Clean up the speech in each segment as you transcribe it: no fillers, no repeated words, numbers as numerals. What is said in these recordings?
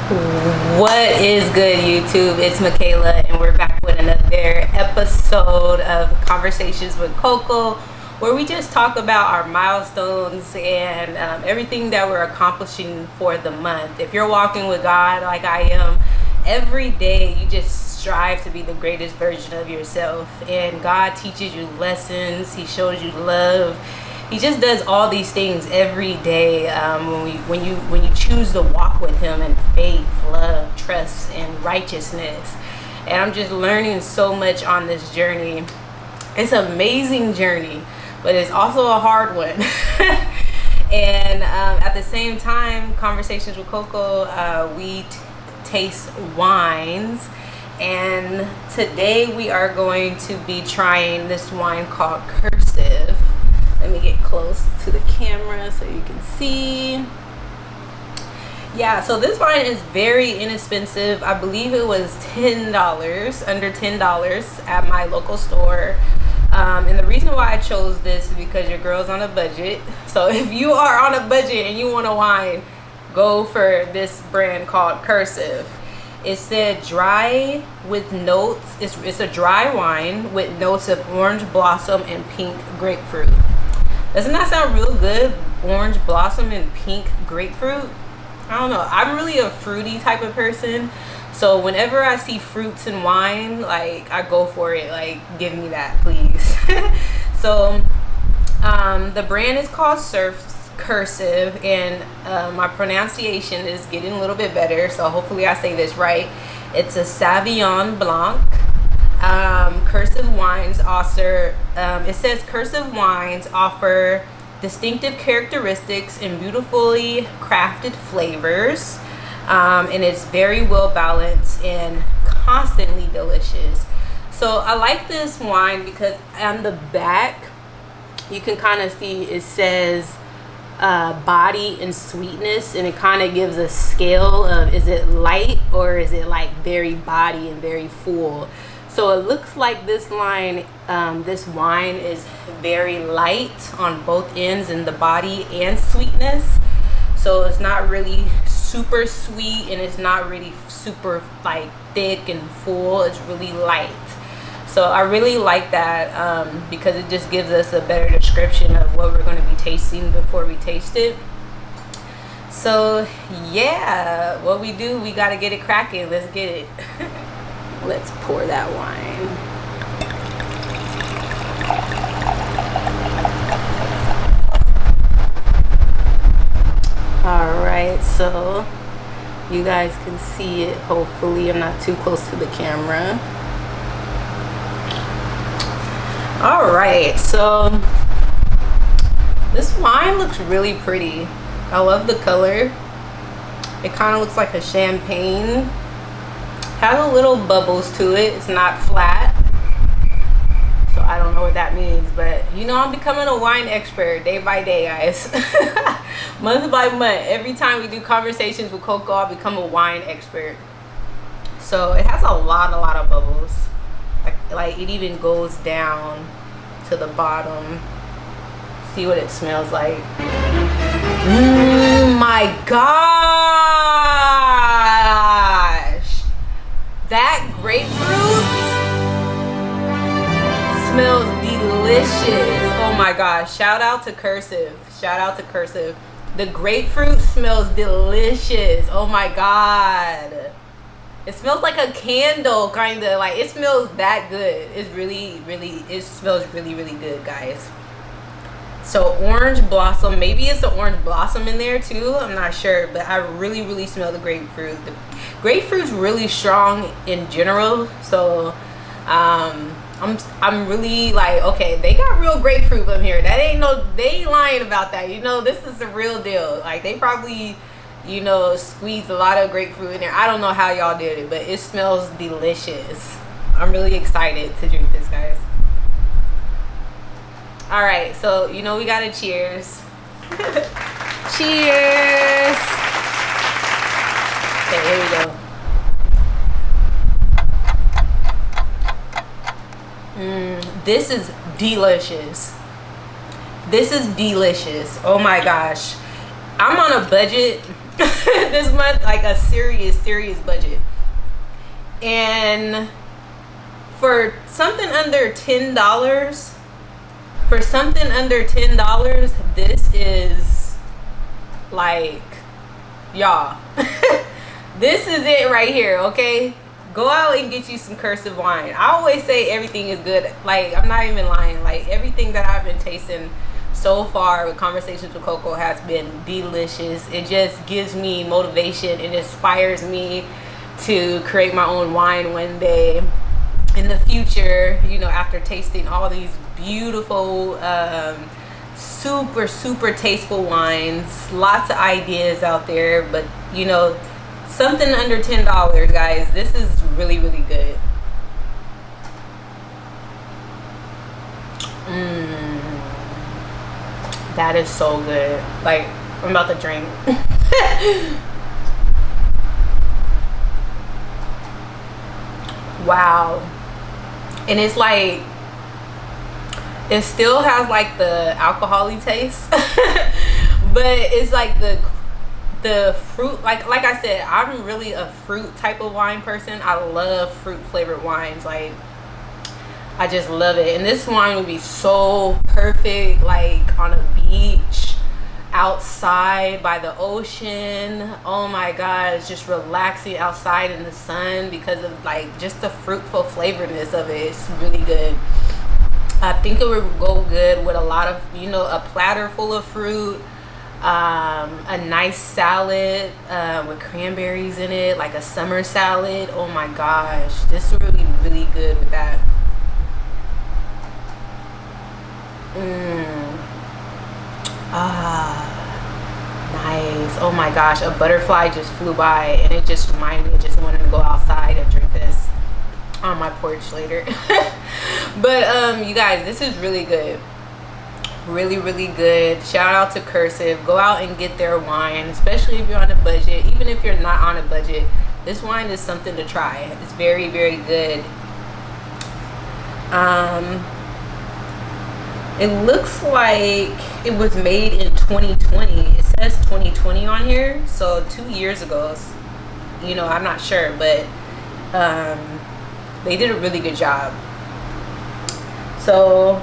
What is good, YouTube? It's Makala, and we're back with another episode of Conversations with Coco, where we just talk about our milestones and everything that we're accomplishing for the month. If you're walking with God like I am, every day you just strive to be the greatest version of yourself, and God teaches you lessons. He shows you love. He just does all these things every day when you choose to walk with him in faith, love, trust, and righteousness. And I'm just learning so much on this journey. It's an amazing journey, but it's also a hard one. And at the same time, Conversations with Coco, we taste wines. And today we are going to be trying this wine called Cursive. Let me get close to the camera so you can see. Yeah, so this wine is very inexpensive. I believe it was $10, under $10 at my local store. And the reason why I chose this is because your girl's on a budget. So if you are on a budget and you want a wine, go for this brand called Cursive. It said dry with notes. It's a dry wine with notes of orange blossom and pink grapefruit. Doesn't that sound real good? Orange blossom and pink grapefruit. I don't know. I'm really a fruity type of person. So whenever I see fruits in wine, like, I go for it. Like, give me that, please. So the brand is called Cursive, and my pronunciation is getting a little bit better. So hopefully I say this right. It's a Sauvignon Blanc. Cursive wines offer, it says Cursive wines offer distinctive characteristics and beautifully crafted flavors, and it's very well balanced and constantly delicious. So I like this wine because on the back you can kind of see it says body and sweetness, and it kind of gives a scale of, is it light or is it like very body and very full. So it looks like this wine is very light on both ends in the body and sweetness. So it's not really super sweet, and it's not really super like thick and full. It's really light. So I really like that because it just gives us a better description of what we're going to be tasting before we taste it. So yeah, what we do, we got to get it cracking. Let's get it. Let's pour that wine. All right, so you guys can see it. Hopefully I'm not too close to the camera. All right, so this wine looks really pretty. I love the color. It kind of looks like a champagne. Has a little bubbles to it. It's not flat, so I don't know what that means, but you know, I'm becoming a wine expert day by day, guys. Month by month, every time we do Conversations with Coco, I'll become a wine expert. So it has a lot of bubbles, like it even goes down to the bottom. See what it smells like. My gosh, that grapefruit smells delicious. Oh my gosh, shout out to Cursive. Shout out to Cursive. The grapefruit smells delicious. Oh my god. It smells like a candle, kind of. Like, it smells that good. It's really, it smells really good, guys. So orange blossom, maybe it's the orange blossom in there too, I'm not sure, but I really smell the grapefruit. The grapefruit's really strong in general, so I'm really like, okay, they got real grapefruit up here. That ain't they ain't lying about that. You know, this is the real deal. Like, they probably, you know, squeezed a lot of grapefruit in there. I don't know how y'all did it, but it smells delicious. I'm really excited to drink this, guys. All right, so you know we gotta cheers. Cheers. Okay, here we go. This is delicious. This is delicious. Oh my gosh. I'm on a budget. this month, like a serious budget. And for something under $10, this is like, y'all, this is it right here, okay? Go out and get you some cursive wine. I always say everything is good. Like, I'm not even lying. Like, everything that I've been tasting so far with Conversations with Coco has been delicious. It just gives me motivation. It inspires me to create my own wine one day in the future, you know, after tasting all these beautiful, super tasteful wines. Lots of ideas out there, but you know, something under $10, guys. This is really good. That is so good. Like, I'm about to drink. Wow. And it's like, it still has like the alcohol-y taste, but it's like the fruit, like I said, I'm really a fruit type of wine person. I love fruit flavored wines. Like, I just love it. And this wine would be so perfect, like on a beach, outside by the ocean. Oh my God, it's just relaxing outside in the sun because of like just the fruitful flavoredness of it. It's really good. I think it would go good with a lot of, you know, a platter full of fruit, a nice salad with cranberries in it, like a summer salad. Oh my gosh, this is really good with that. Nice. Oh my gosh, a butterfly just flew by and it just reminded me of just wanting to go outside and drink this on my porch later. But you guys, this is really good. Really good. Shout out to Cursive. Go out and get their wine, especially if you're on a budget. Even if you're not on a budget, this wine is something to try. It's very good. It looks like it was made in 2020. It says 2020 on here, so 2 years ago. You know, I'm not sure, but they did a really good job. So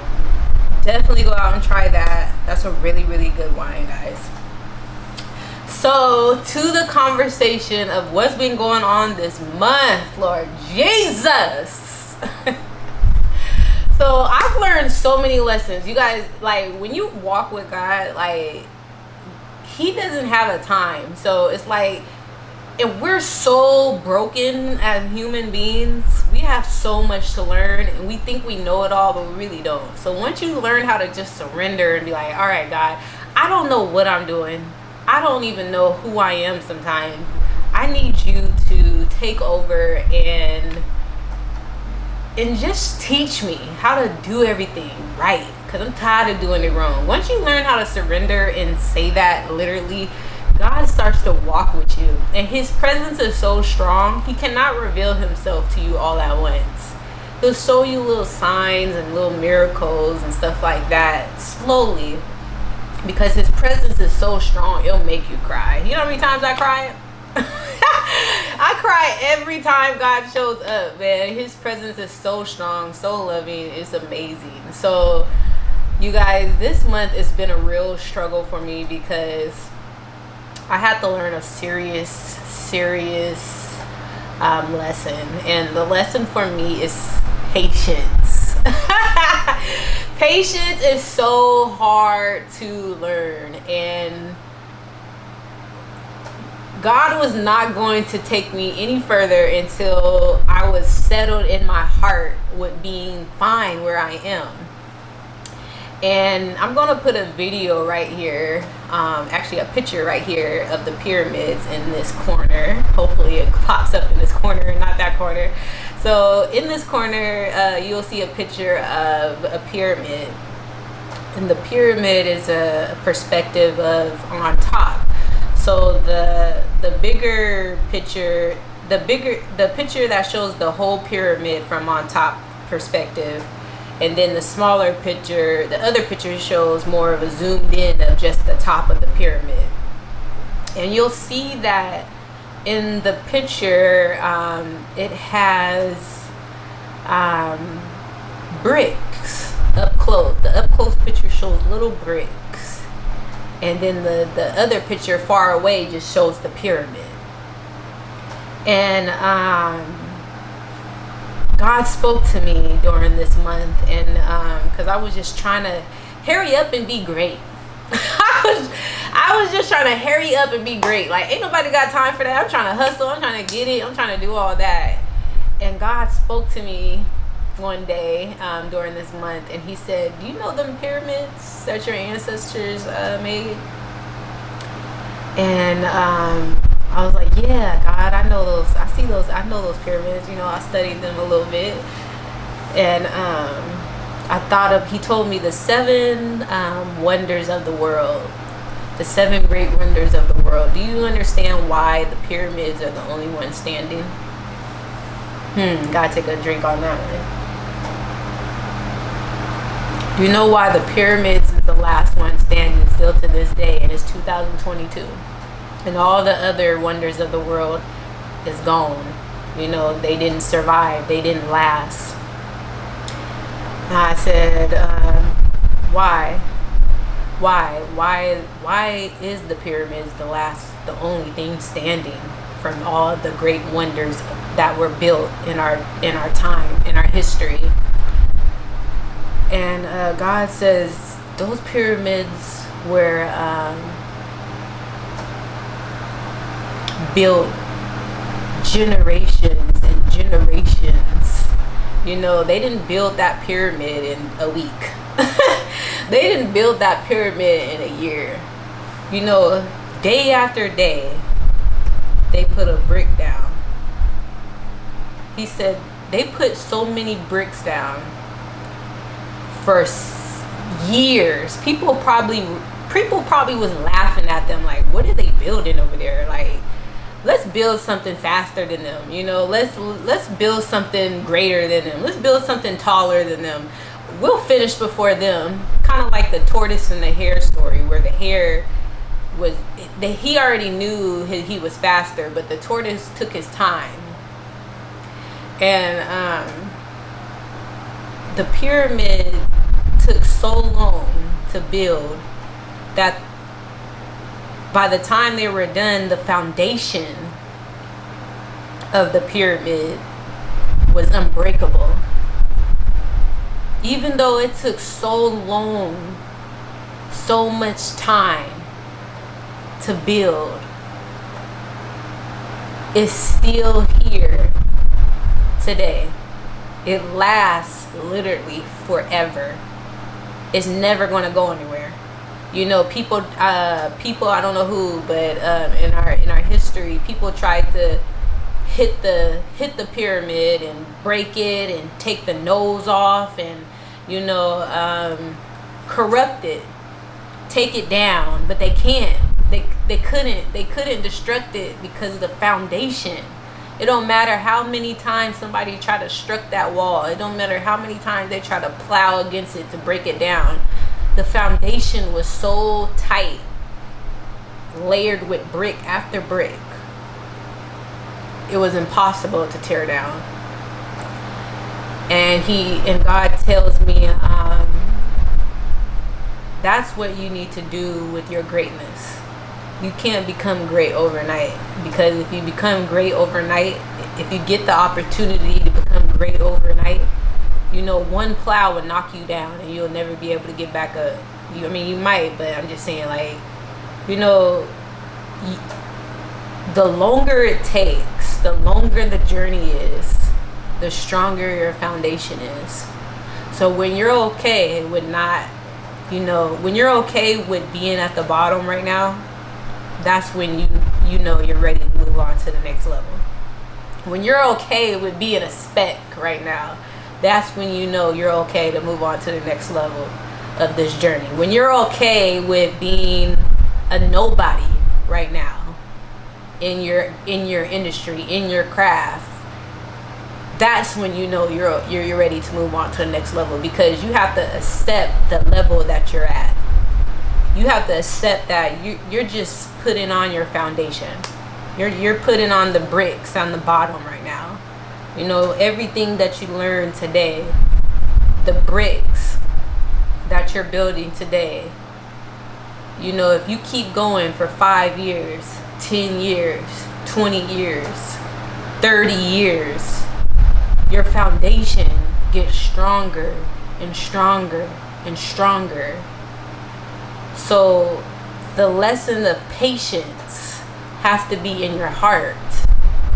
definitely go out and try that. That's a really good wine, guys. So to the conversation of what's been going on this month, Lord Jesus. So I've learned so many lessons, you guys. Like, when you walk with God, like, he doesn't have a time. So it's like, and we're so broken as human beings, we have so much to learn, and we think we know it all, but we really don't. So once you learn how to just surrender and be like, all right, God, I don't know what I'm doing. I don't even know who I am sometimes. I need you to take over and just teach me how to do everything right, because I'm tired of doing it wrong. Once you learn how to surrender and say that literally, God starts to walk with you, and his presence is so strong, he cannot reveal himself to you all at once. He'll show you little signs and little miracles and stuff like that slowly, because his presence is so strong, it'll make you cry. You know how many times I cried? I cry every time God shows up, man. His presence is so strong, so loving. It's amazing. So you guys, this month it's been a real struggle for me because I had to learn a serious lesson, and the lesson for me is patience. Patience is so hard to learn, and God was not going to take me any further until I was settled in my heart with being fine where I am. And I'm gonna put a video right here, actually a picture right here of the pyramids in this corner. Hopefully it pops up in this corner and not that corner. So in this corner, you'll see a picture of a pyramid, and the pyramid is a perspective of on top. So the bigger picture, the picture that shows the whole pyramid from on top perspective, and then the smaller picture, the other picture shows more of a zoomed in of just the top of the pyramid. And you'll see that in the picture, it has bricks up close. The up close picture shows little bricks, and then the other picture far away just shows the pyramid. And God spoke to me during this month, and because I was just trying to hurry up and be great. I was just trying to hurry up and be great. Like, ain't nobody got time for that. I'm trying to hustle. I'm trying to get it. I'm trying to do all that. And God spoke to me one day during this month, and he said, do you know them pyramids that your ancestors made? And I was like, yeah, God, I know those. I see those. I know those pyramids. You know, I studied them a little bit. And I thought of, he told me the 7 wonders of the world. The 7 great wonders of the world. Do you understand why the pyramids are the only ones standing? Gotta take a drink on that one. Do you know why the pyramids is the last one standing still to this day, and it's 2022? And all the other wonders of the world is gone. You know, they didn't survive. They didn't last. And I said, why? Why is the pyramids the only thing standing from all the great wonders that were built in our time, in our history? And God says those pyramids were built generations and generations. You know, they didn't build that pyramid in a week. They didn't build that pyramid in a year. You know, day after day, they put a brick down. He said they put so many bricks down for years. People probably was laughing at them like, what are they building over there? Like, let's build something faster than them. You know, let's build something greater than them. Let's build something taller than them. We'll finish before them. Kind of like the tortoise and the hare story, where the hare was, he already knew he was faster, but the tortoise took his time. And the pyramid took so long to build that by the time they were done, the foundation of the pyramid was unbreakable. Even though it took so long, so much time to build, it's still here today. It lasts literally forever. It's never going to go anywhere. You know, people, I don't know who, but in our history, people tried to hit the pyramid and break it and take the nose off and, you know, corrupt it, take it down, but they can't. They couldn't destruct it because of the foundation. It don't matter how many times somebody try to struck that wall. It don't matter how many times they try to plow against it to break it down. The foundation was so tight, layered with brick after brick. It was impossible to tear down. And God tells me, that's what you need to do with your greatness. You can't become great overnight, because if you become great overnight, if you get the opportunity to become great overnight, you know, one plow would knock you down and you'll never be able to get back up. I mean, you might, but I'm just saying, like, you know, the longer it takes, the longer the journey is, the stronger your foundation is. So when you're okay with not, you know, when you're okay with being at the bottom right now, that's when you know you're ready to move on to the next level. When you're okay with being a speck right now, that's when you know you're okay to move on to the next level of this journey. When you're okay with being a nobody right now in your industry, in your craft, that's when you know you're ready to move on to the next level, because you have to accept the level that you're at. You know, when you're okay with being a nobody right now in your industry, in your craft, that's when you know you're ready to move on to the next level, because you have to accept the level that you're at. You know, when you're okay with being a nobody right now in your industry, in your craft, that's when you know you're ready to move on to the next level, because you have to accept the level that you're at. you have to accept that you're just putting on your foundation. You're putting on the bricks on the bottom right now. You know, everything that you learned today, the bricks that you're building today, you know, if you keep going for 5 years, 10 years, 20 years, 30 years, your foundation gets stronger and stronger and stronger. So the lesson of patience has to be in your heart.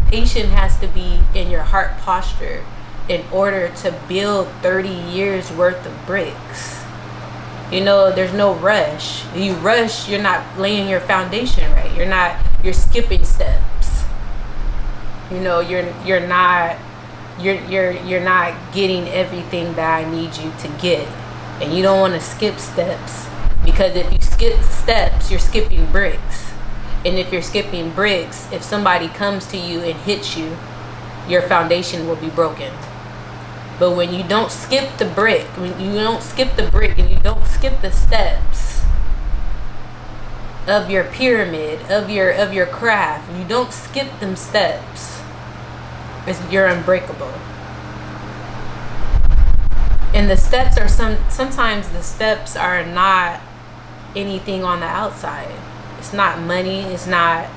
Patience has to be in your heart posture in order to build 30 years worth of bricks. You know, there's no rush. You rush, you're not laying your foundation right. You're skipping steps. You know, you're not getting everything that I need you to get. And you don't want to skip steps, because if you skip steps, you're skipping bricks. And if you're skipping bricks, if somebody comes to you and hits you, your foundation will be broken. But when you don't skip the brick, and you don't skip the steps of your pyramid, of your craft, you don't skip them steps, you're unbreakable. And the steps are sometimes the steps are not anything on the outside. It's not money. It's not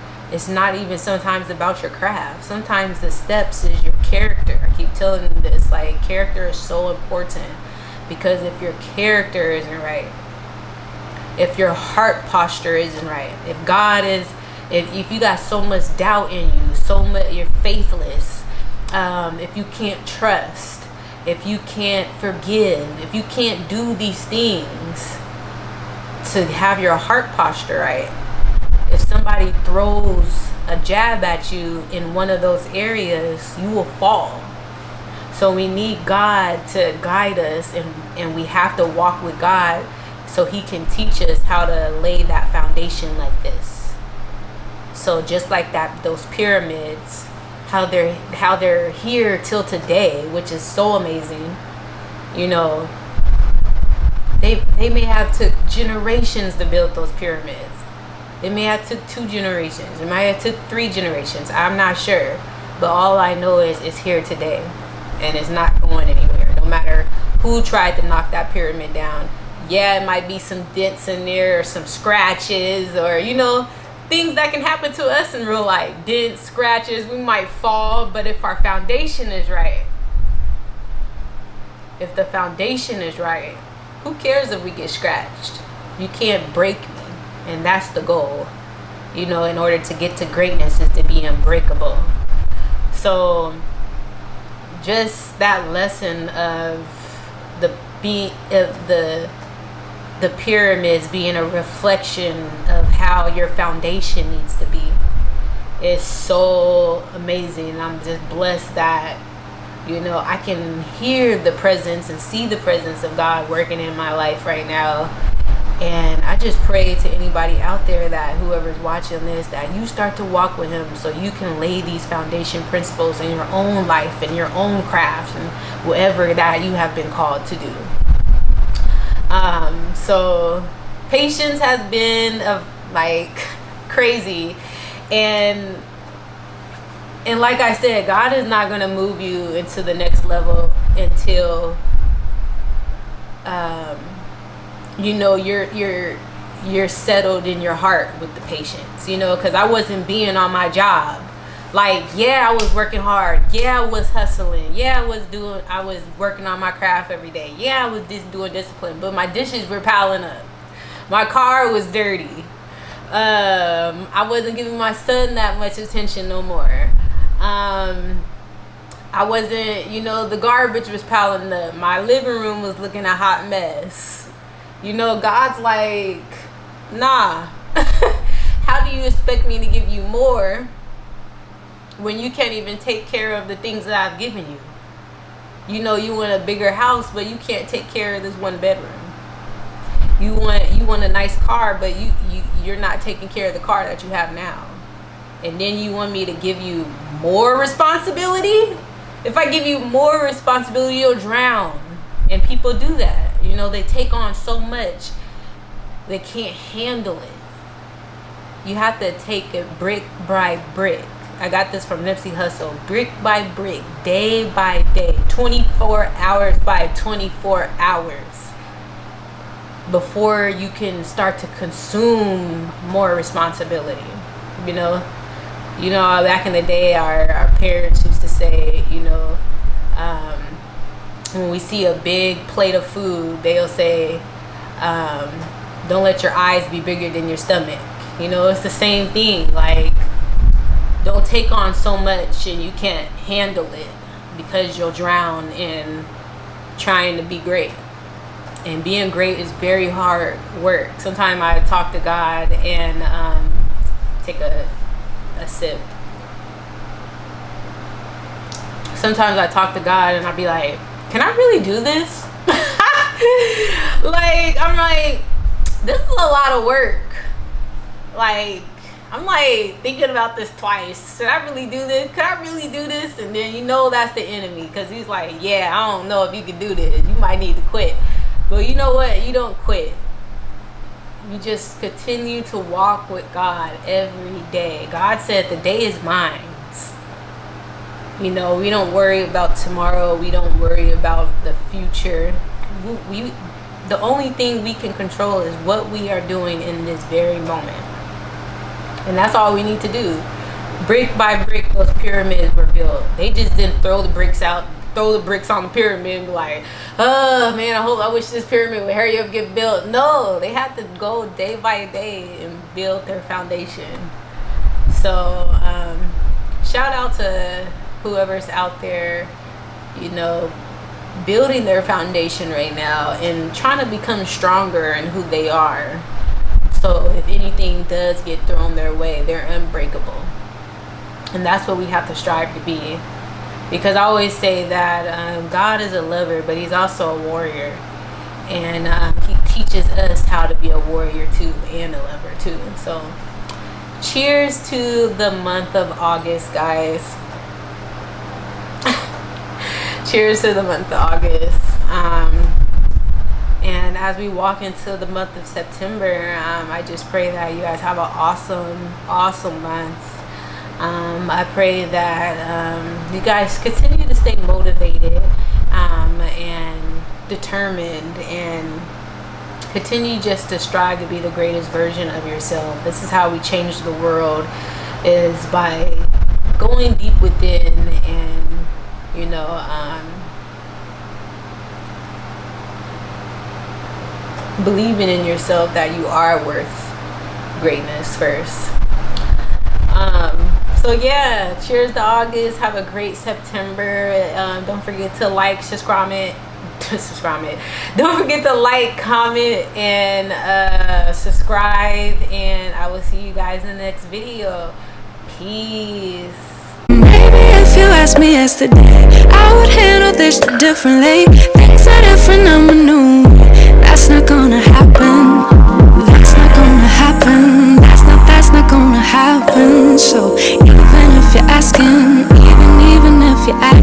even sometimes about your craft. Sometimes the steps is your character. I keep telling them this, like, character is so important, because if your character isn't right, if your heart posture isn't right, if you got so much doubt in you, so much, you're faithless, if you can't trust, if you can't forgive, if you can't do these things to have your heart posture right, if somebody throws a jab at you in one of those areas, you will fall. So we need God to guide us, and we have to walk with God so he can teach us how to lay that foundation like this. So just like that, those pyramids, how they're here till today, which is so amazing. You know, they may have took generations to build those pyramids. It may have took 2 generations. It might have took 3 generations. I'm not sure. But all I know is it's here today. And it's not going anywhere. No matter who tried to knock that pyramid down. Yeah, it might be some dents in there, or some scratches, or, you know, things that can happen to us in real life. Dents, scratches, we might fall. But if our foundation is right, if the foundation is right, who cares if we get scratched? You can't break me. And that's the goal, you know, in order to get to greatness, is to be unbreakable. So just that lesson of the pyramids being a reflection of how your foundation needs to be is so amazing. I'm just blessed that, you know, I can hear the presence and see the presence of God working in my life right now. And I just pray to anybody out there, that whoever's watching this, that you start to walk with him, so you can lay these foundation principles in your own life and your own craft and whatever that you have been called to do. So patience has been like crazy, and like I said, God is not going to move you into the next level until you know, you're settled in your heart with the patience, you know, because I wasn't being on my job. Like, yeah, I was working hard. Yeah, I was hustling. Yeah, I was working on my craft every day. Yeah, I was just doing discipline, but my dishes were piling up. My car was dirty. I wasn't giving my son that much attention no more. I wasn't, you know, the garbage was piling up. My living room was looking a hot mess. You know, God's like, nah. How do you expect me to give you more when you can't even take care of the things that I've given you? You know, you want a bigger house, but you can't take care of this one bedroom. You want a nice car, but you're not taking care of the car that you have now. And then you want me to give you more responsibility? If I give you more responsibility, you'll drown. And people do that. You know, they take on so much they can't handle it. You have to take it brick by brick. I got this from Nipsey Hussle. Brick by brick, day by day, 24 hours by 24 hours, before you can start to consume more responsibility. You know, back in the day, our parents used to say, when we see a big plate of food, they'll say, don't let your eyes be bigger than your stomach. It's the same thing. Like, don't take on so much and you can't handle it, because you'll drown in trying to be great. And being great is very hard work. Sometimes I talk to God and take a sip. Sometimes I talk to God and I'll be like, can I really do this? I'm like, this is a lot of work. Like, I'm like thinking about this twice. Should I really do this? Could I really do this? And then that's the enemy, because he's like, yeah, I don't know if you can do this. You might need to quit. But you know what? You don't quit. You just continue to walk with God every day. God said the day is mine. We don't worry about tomorrow. We don't worry about the future. The only thing we can control is what we are doing in this very moment. And that's all we need to do. Brick by brick, those pyramids were built. They just didn't throw the bricks on the pyramid and be like, oh man, I wish this pyramid would hurry up and get built. No, they had to go day by day and build their foundation. So shout out to whoever's out there, building their foundation right now and trying to become stronger in who they are. So if anything does get thrown their way, they're unbreakable. And that's what we have to strive to be. Because I always say that God is a lover, but he's also a warrior. And he teaches us how to be a warrior too, and a lover too. So cheers to the month of August, guys. Cheers to the month of August. And as we walk into the month of September, I just pray that you guys have an awesome month. I pray that you guys continue to stay motivated and determined, and continue just to strive to be the greatest version of yourself. This is how we change the world, is by going deep within and believing in yourself that you are worth greatness first. So yeah, cheers to August. Have a great September. Don't forget to like, subscribe. Don't forget to like, comment, and subscribe. And I will see you guys in the next video. Peace. Maybe if you asked me yesterday, I would handle this differently. Things are different, I'm new. That's not gonna happen.